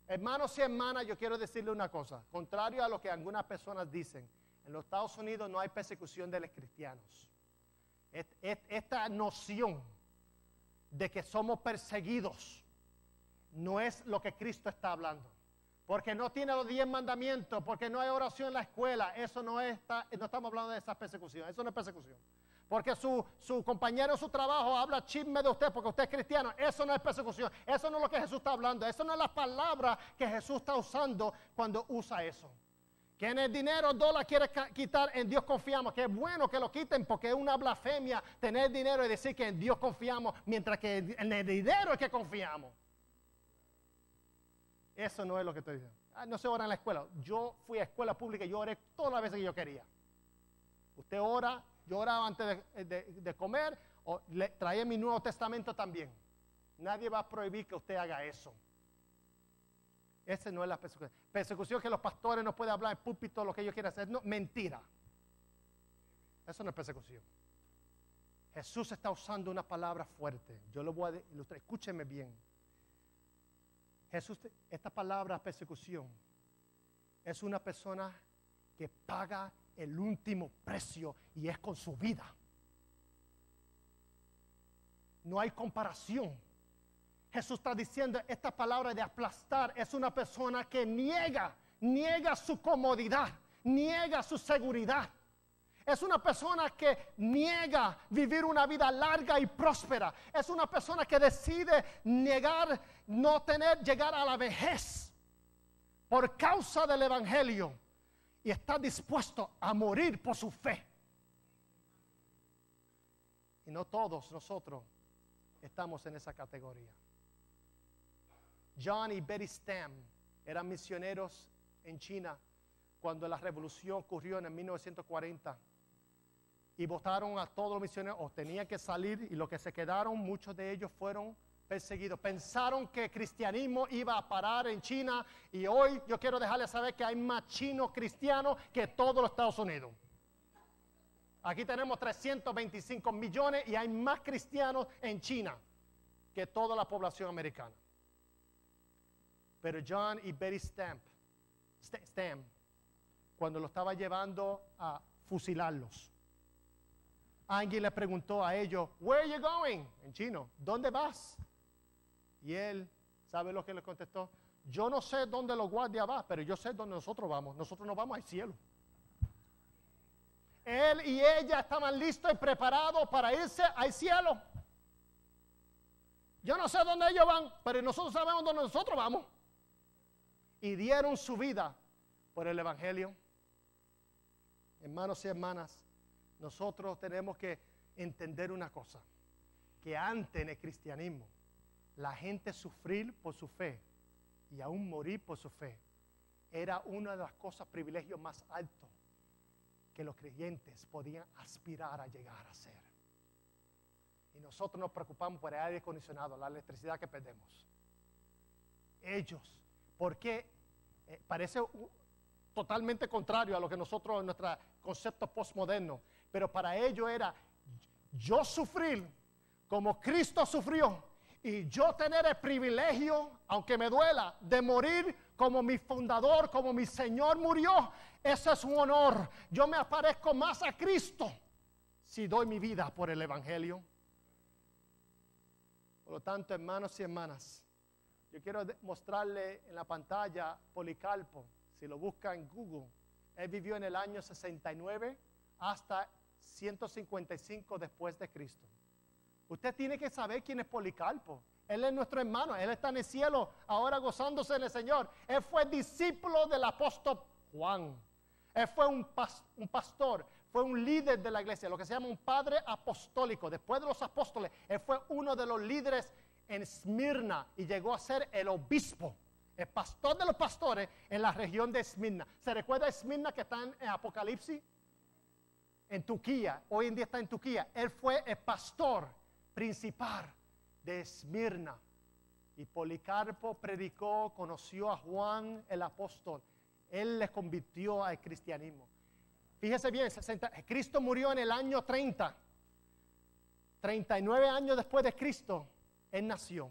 Hermanos y hermanas, yo quiero decirle una cosa. Contrario a lo que algunas personas dicen, en los Estados Unidos no hay persecución de los cristianos. Esta noción de que somos perseguidos no es lo que Cristo está hablando. Porque no tiene los 10 mandamientos, porque no hay oración en la escuela. Eso no estamos hablando de esa persecución. Eso no es persecución. Porque su compañero en su trabajo habla chisme de usted porque usted es cristiano. Eso no es persecución. Eso no es lo que Jesús está hablando. Eso no es la palabra que Jesús está usando cuando usa eso. Que en el dinero Dios la quiere quitar, en Dios confiamos. Que es bueno que lo quiten porque es una blasfemia tener dinero y decir que en Dios confiamos, mientras que en el dinero es que confiamos. Eso no es lo que estoy diciendo. No se ora en la escuela. Yo fui a escuela pública y yo oré todas las veces que yo quería. Usted ora, yo oraba antes de comer, o traía mi Nuevo Testamento también. Nadie va a prohibir que usted haga eso. Esa no es la persecución. Persecución que los pastores no pueden hablar en púlpito lo que ellos quieren hacer. No, mentira. Eso no es persecución. Jesús está usando una palabra fuerte. Yo lo voy a ilustrar. Escúcheme bien. Jesús, esta palabra persecución es una persona que paga el último precio y es con su vida. No hay comparación. Jesús está diciendo esta palabra de aplastar es una persona que niega su comodidad, niega su seguridad. Es una persona que niega vivir una vida larga y próspera. Es una persona que decide negar, llegar a la vejez por causa del evangelio y está dispuesto a morir por su fe. Y no todos nosotros estamos en esa categoría. John y Betty Stam eran misioneros en China cuando la revolución ocurrió en el 1940. Y votaron a todos los misioneros, o tenían que salir, y los que se quedaron, muchos de ellos fueron perseguidos. Pensaron que el cristianismo iba a parar en China, y hoy yo quiero dejarles saber que hay más chinos cristianos que todos los Estados Unidos. Aquí tenemos 325 millones y hay más cristianos en China que toda la población americana. Pero John y Betty Stam, cuando lo estaba llevando a fusilarlos, alguien le preguntó a ellos, "Where are you going?" En chino, ¿dónde vas? Y él, ¿sabe lo que le contestó? Yo no sé dónde los guardias van, pero yo sé dónde nosotros vamos. Nosotros nos vamos al cielo. Él y ella estaban listos y preparados para irse al cielo. Yo no sé dónde ellos van, pero nosotros sabemos dónde nosotros vamos. Y dieron su vida por el evangelio. Hermanos y hermanas, nosotros tenemos que entender una cosa, que antes en el cristianismo, la gente sufrir por su fe y aún morir por su fe, era una de las cosas, privilegios más altos que los creyentes podían aspirar a llegar a ser. Y nosotros nos preocupamos por el aire acondicionado, la electricidad que perdemos. Ellos, porque parece totalmente contrario a lo que nosotros, nuestro concepto postmoderno, pero para ellos era yo sufrir como Cristo sufrió y yo tener el privilegio, aunque me duela, de morir como mi fundador, como mi Señor murió. Ese es un honor. Yo me aparezco más a Cristo si doy mi vida por el evangelio. Por lo tanto, hermanos y hermanas, yo quiero mostrarle en la pantalla Policarpo. Si lo busca en Google, él vivió en el año 69 hasta 155 después de Cristo. Usted tiene que saber quién es Policarpo. Él es nuestro hermano, él está en el cielo ahora gozándose en el Señor. Él fue discípulo del apóstol Juan. Él fue un pastor, fue un líder de la iglesia, lo que se llama un padre apostólico. Después de los apóstoles, él fue uno de los líderes en Esmirna y llegó a ser el obispo, el pastor de los pastores en la región de Esmirna. ¿Se recuerda Esmirna que está en Apocalipsis? En Turquía, hoy en día está en Turquía. Él fue el pastor principal de Esmirna. Y Policarpo predicó, conoció a Juan el apóstol. Él les convirtió al cristianismo. Fíjese bien, Cristo murió en el año 30. 39 años después de Cristo, Él nació.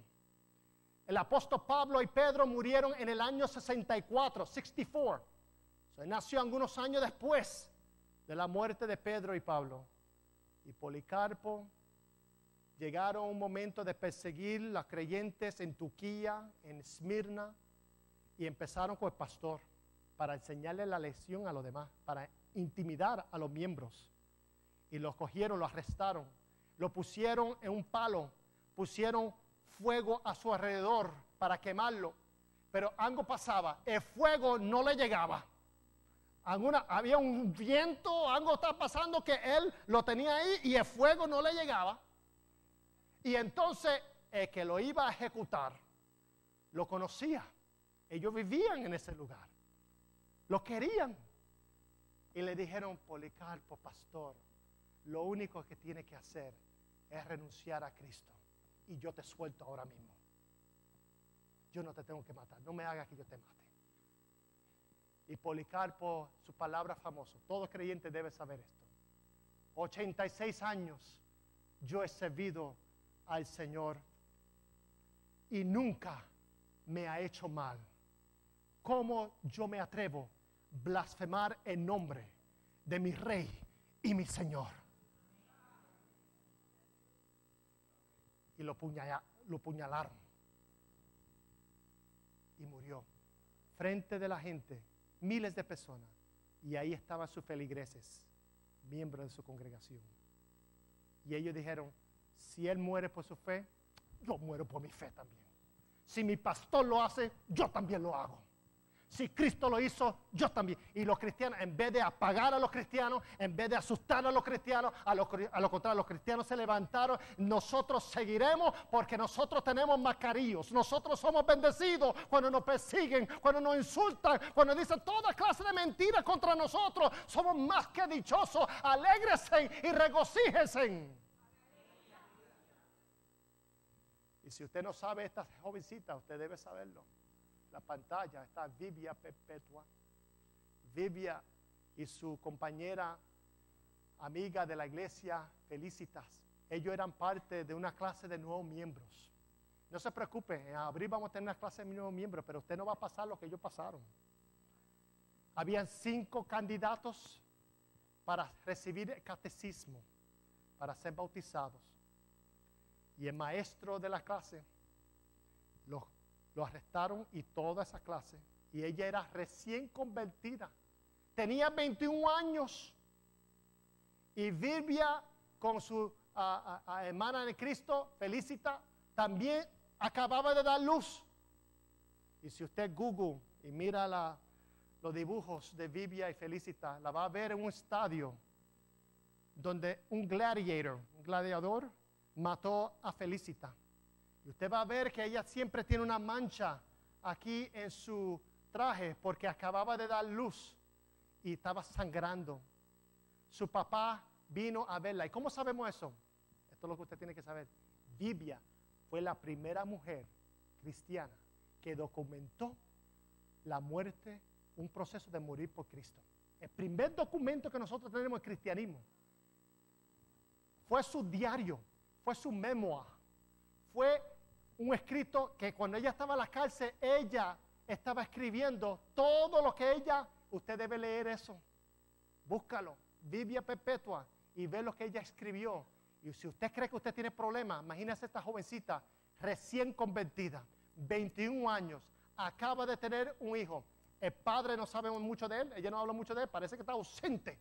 El apóstol Pablo y Pedro murieron en el año 64, 64. Él nació algunos años después de la muerte de Pedro y Pablo. Y Policarpo llegaron a un momento de perseguir a los creyentes en Turquía, en Esmirna, y empezaron con el pastor para enseñarle la lección a los demás, para intimidar a los miembros. Y los cogieron, lo arrestaron, lo pusieron en un palo, pusieron fuego a su alrededor para quemarlo. Pero algo pasaba, el fuego no le llegaba. Había un viento, algo estaba pasando que él lo tenía ahí y el fuego no le llegaba. Y entonces el que lo iba a ejecutar lo conocía. Ellos vivían en ese lugar. Lo querían. Y le dijeron, Policarpo, pastor, lo único que tiene que hacer es renunciar a Cristo. Y yo te suelto ahora mismo. Yo no te tengo que matar. No me hagas que yo te mate. Y Policarpo, su palabra famosa, todo creyente debe saber esto. 86 años yo he servido al Señor y nunca me ha hecho mal. ¿Cómo yo me atrevo a blasfemar el nombre de mi Rey y mi Señor? Y lo puñalaron y murió frente de la gente, miles de personas, y ahí estaban sus feligreses, miembros de su congregación. Y ellos dijeron, si él muere por su fe, yo muero por mi fe también. Si mi pastor lo hace, yo también lo hago. Si Cristo lo hizo, yo también. Y los cristianos, en vez de apagar a los cristianos, en vez de asustar a los cristianos, a lo contrario, los cristianos se levantaron. Nosotros seguiremos porque nosotros tenemos mascarillos. Nosotros somos bendecidos cuando nos persiguen, cuando nos insultan, cuando dicen toda clase de mentiras contra nosotros. Somos más que dichosos. Alégrense y regocíjense. Y si usted no sabe esta jovencita, usted debe saberlo. La pantalla está Vivia Perpetua. Vivia y su compañera amiga de la iglesia, Felicitas. Ellos eran parte de una clase de nuevos miembros. No se preocupe, en abril vamos a tener una clase de nuevos miembros, pero usted no va a pasar lo que ellos pasaron. Habían 5 candidatos para recibir el catecismo, para ser bautizados. Y el maestro de la clase lo arrestaron y toda esa clase. Y ella era recién convertida. Tenía 21 años. Y Vivia con su hermana de Cristo, Felicita, también acababa de dar luz. Y si usted Google y mira los dibujos de Vivia y Felicita, la va a ver en un estadio donde un gladiador, mató a Felicita. Y usted va a ver que ella siempre tiene una mancha aquí en su traje porque acababa de dar luz y estaba sangrando. Su papá vino a verla. ¿Y cómo sabemos eso? Esto es lo que usted tiene que saber. Vivia fue la primera mujer cristiana que documentó la muerte, un proceso de morir por Cristo. El primer documento que nosotros tenemos en cristianismo fue su diario, fue su memoir, fue un escrito que cuando ella estaba en la cárcel, ella estaba escribiendo todo lo que usted debe leer eso, búscalo, Vivia Perpetua, y ve lo que ella escribió. Y si usted cree que usted tiene problemas, imagínese esta jovencita recién convertida, 21 años, acaba de tener un hijo. El padre no sabemos mucho de él, ella no habla mucho de él, parece que está ausente.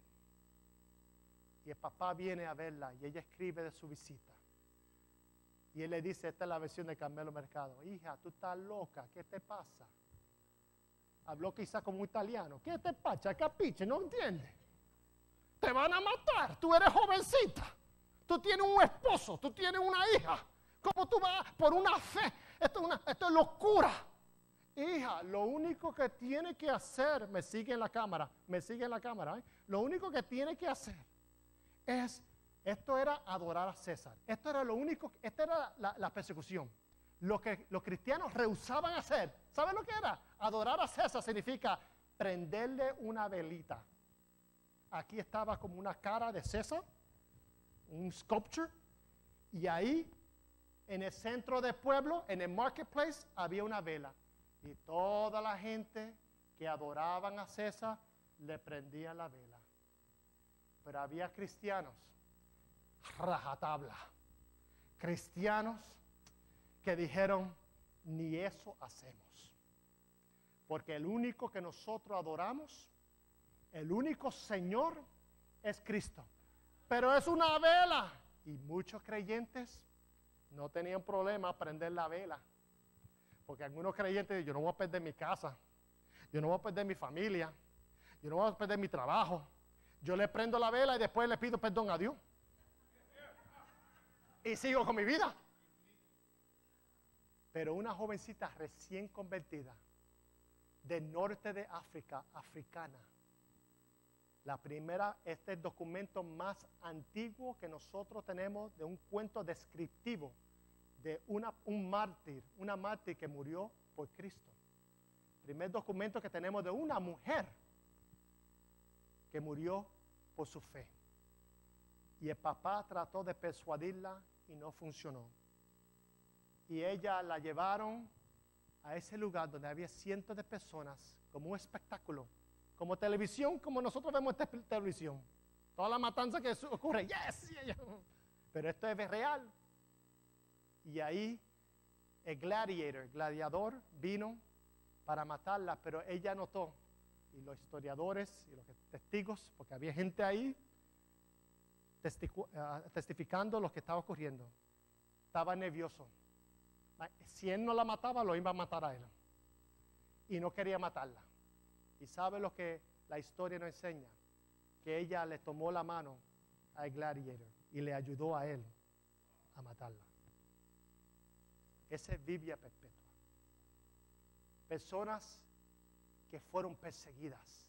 Y el papá viene a verla y ella escribe de su visita. Y él le dice, esta es la versión de Carmelo Mercado. Hija, tú estás loca, ¿qué te pasa? Habló quizá como italiano. ¿Qué te pasa? Capiche, ¿no entiendes? Te van a matar, tú eres jovencita. Tú tienes un esposo, tú tienes una hija. ¿Cómo tú vas por una fe? Esto es locura. Hija, lo único que tiene que hacer, me sigue en la cámara, ¿eh? Lo único que tiene que hacer es, esto era adorar a César. Esto era lo único, esta era la persecución. Lo que los cristianos rehusaban hacer, ¿saben lo que era? Adorar a César significa prenderle una velita. Aquí estaba como una cara de César, un sculpture, y ahí en el centro del pueblo, en el marketplace, había una vela. Y toda la gente que adoraban a César le prendía la vela. Pero había cristianos, rajatabla, cristianos que dijeron, ni eso hacemos. Porque el único que nosotros adoramos, el único Señor es Cristo. Pero es una vela. Y muchos creyentes no tenían problema prender la vela. Porque algunos creyentes dicen, yo no voy a perder mi casa, yo no voy a perder mi familia, yo no voy a perder mi trabajo. Yo le prendo la vela y después le pido perdón a Dios. Y sigo con mi vida. Pero una jovencita recién convertida, del norte de África, africana, este es el documento más antiguo que nosotros tenemos de un cuento descriptivo de una mártir que murió por Cristo. Primer documento que tenemos de una mujer que murió por su fe. Y el papá trató de persuadirla y no funcionó. Y ella la llevaron a ese lugar donde había cientos de personas, como un espectáculo, como televisión, como nosotros vemos esta televisión. Toda la matanza que ocurre, yes, yeah, yeah. Pero esto es real. Y ahí el gladiador, vino para matarla, pero ella notó, y los historiadores y los testigos, porque había gente ahí testificando lo que estaba ocurriendo, estaba nervioso. Si él no la mataba, lo iba a matar a él. Y no quería matarla. ¿Y sabe lo que la historia nos enseña? Que ella le tomó la mano al gladiador y le ayudó a él a matarla. Esa es Biblia perpetua. Personas que fueron perseguidas.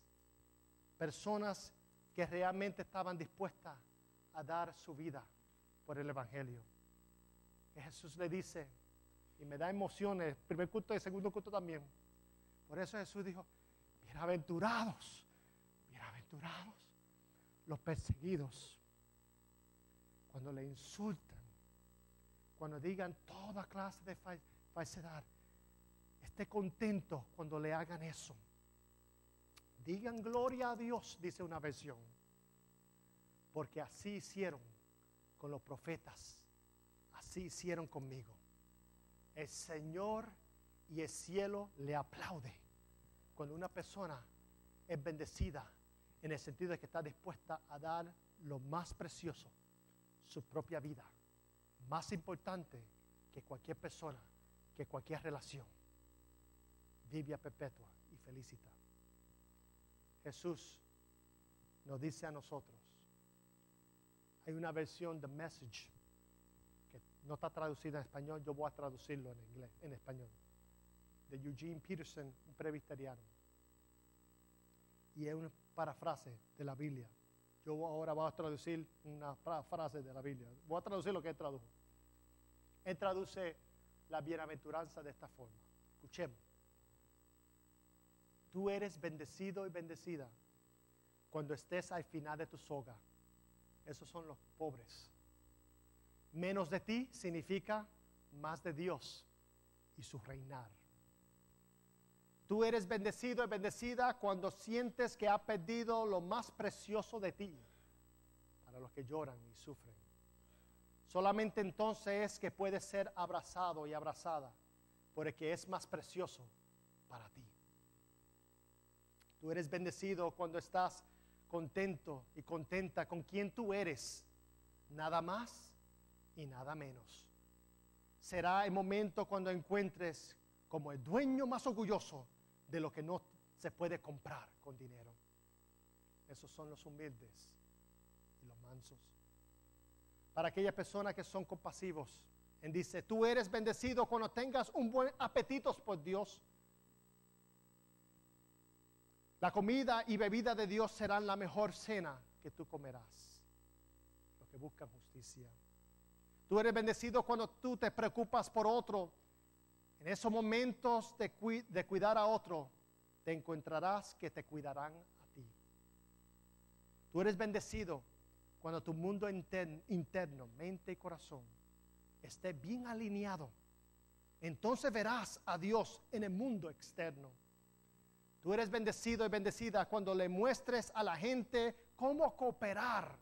Personas que realmente estaban dispuestas a dar su vida por el Evangelio. Y Jesús le dice, y me da emociones, primer culto y segundo culto también. Por eso Jesús dijo, bienaventurados los perseguidos, cuando le insultan, cuando digan toda clase de falsedad, esté contento cuando le hagan eso. Digan gloria a Dios, dice una versión, porque así hicieron con los profetas, así hicieron conmigo. El Señor y el cielo le aplaude cuando una persona es bendecida en el sentido de que está dispuesta a dar lo más precioso, su propia vida, más importante que cualquier persona, que cualquier relación. Biblia perpetua y felicita. Jesús nos dice a nosotros, hay una versión de Message que no está traducida en español, yo voy a traducirlo en inglés, en español, de Eugene Peterson, un presbiteriano. Y es una parafrase de la Biblia. Yo ahora voy a traducir una frase de la Biblia. Voy a traducir lo que él tradujo. Él traduce la bienaventuranza de esta forma. Escuchemos. Tú eres bendecido y bendecida cuando estés al final de tu soga. Esos son los pobres. Menos de ti significa más de Dios y su reinar. Tú eres bendecido y bendecida cuando sientes que has perdido lo más precioso de ti, para los que lloran y sufren. Solamente entonces es que puedes ser abrazado y abrazada por el que es más precioso para ti. Tú eres bendecido cuando estás contento y contenta con quien tú eres, nada más y nada menos. será el momento cuando encuentres como el dueño más orgulloso de lo que no se puede comprar con dinero. Esos son los humildes y los mansos. Para aquellas personas que son compasivos, Él dice, tú eres bendecido cuando tengas un buen apetito por Dios. La comida y bebida de Dios serán la mejor cena que tú comerás. Los que buscan justicia. Tú eres bendecido cuando tú te preocupas por otro. En esos momentos de cuidar a otro, te encontrarás que te cuidarán a ti. Tú eres bendecido cuando tu mundo interno, mente y corazón, esté bien alineado. Entonces verás a Dios en el mundo externo. Tú eres bendecido y bendecida cuando le muestres a la gente cómo cooperar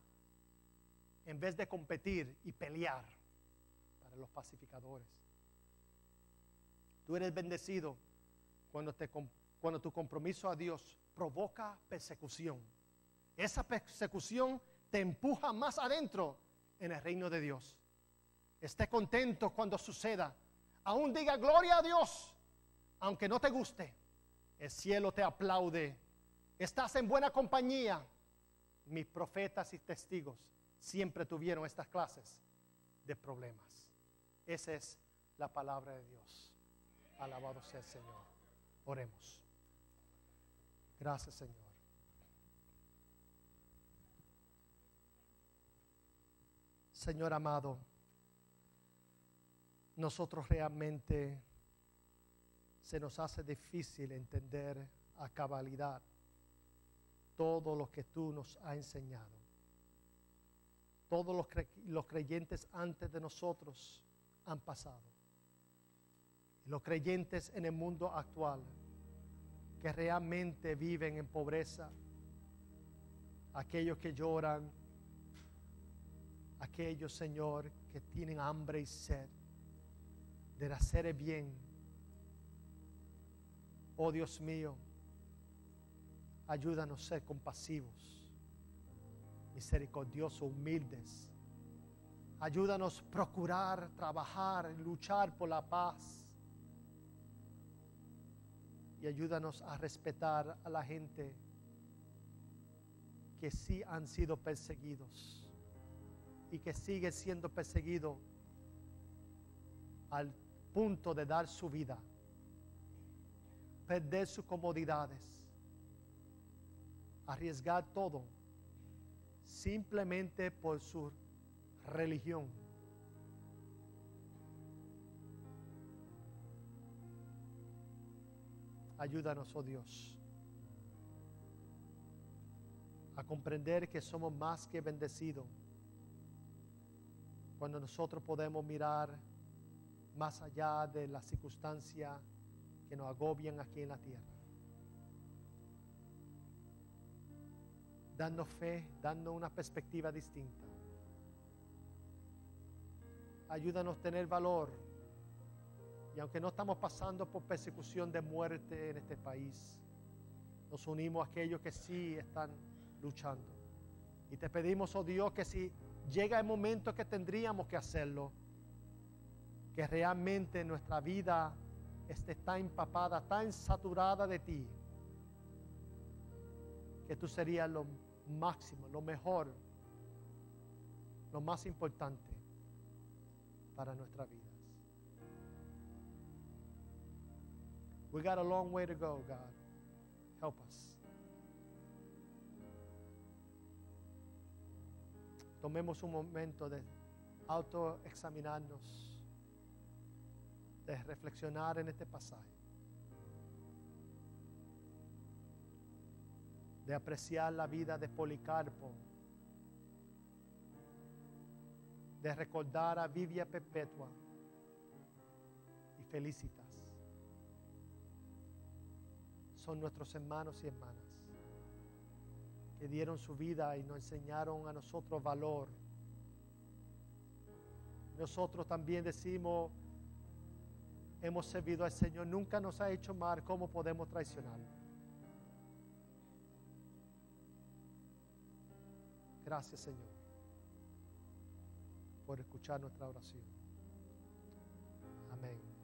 en vez de competir y pelear para los pacificadores. Tú eres bendecido cuando tu compromiso a Dios provoca persecución. Esa persecución te empuja más adentro en el reino de Dios. Esté contento cuando suceda. Aún diga gloria a Dios, aunque no te guste. El cielo te aplaude. Estás en buena compañía. Mis profetas y testigos siempre tuvieron estas clases de problemas. Esa es la palabra de Dios. Alabado sea el Señor. Oremos. Gracias, Señor. Señor amado, nosotros realmente se nos hace difícil entender a cabalidad todo lo que tú nos has enseñado. Todos los creyentes antes de nosotros han pasado. Los creyentes en el mundo actual que realmente viven en pobreza, aquellos que lloran, aquellos, Señor, que tienen hambre y sed de hacer el bien. Oh Dios mío, ayúdanos a ser compasivos, misericordiosos, humildes. Ayúdanos a procurar, trabajar, luchar por la paz. Y ayúdanos a respetar a la gente que sí han sido perseguidos y que sigue siendo perseguido al punto de dar su vida, perder sus comodidades, arriesgar todo simplemente por su religión. Ayúdanos, oh Dios, a comprender que somos más que bendecidos cuando nosotros podemos mirar más allá de las circunstancias que nos agobian aquí en la tierra. Dando fe, dando una perspectiva distinta. Ayúdanos a tener valor. Y aunque no estamos pasando por persecución de muerte en este país, nos unimos a aquellos que sí están luchando. Y te pedimos, oh Dios, que si llega el momento que tendríamos que hacerlo, que realmente nuestra vida esté tan empapada, tan saturada de ti, que tú serías lo máximo, lo mejor, lo más importante para nuestra vida. We got a long way to go, God. Help us. Tomemos un momento de autoexaminarnos, de reflexionar en este pasaje, de apreciar la vida de Policarpo, de recordar a Vivia Perpetua y Felicitas. Son nuestros hermanos y hermanas que dieron su vida y nos enseñaron a nosotros valor. Nosotros también decimos, hemos servido al Señor, nunca nos ha hecho mal, ¿cómo podemos traicionarlo? Gracias, Señor, por escuchar nuestra oración. Amén.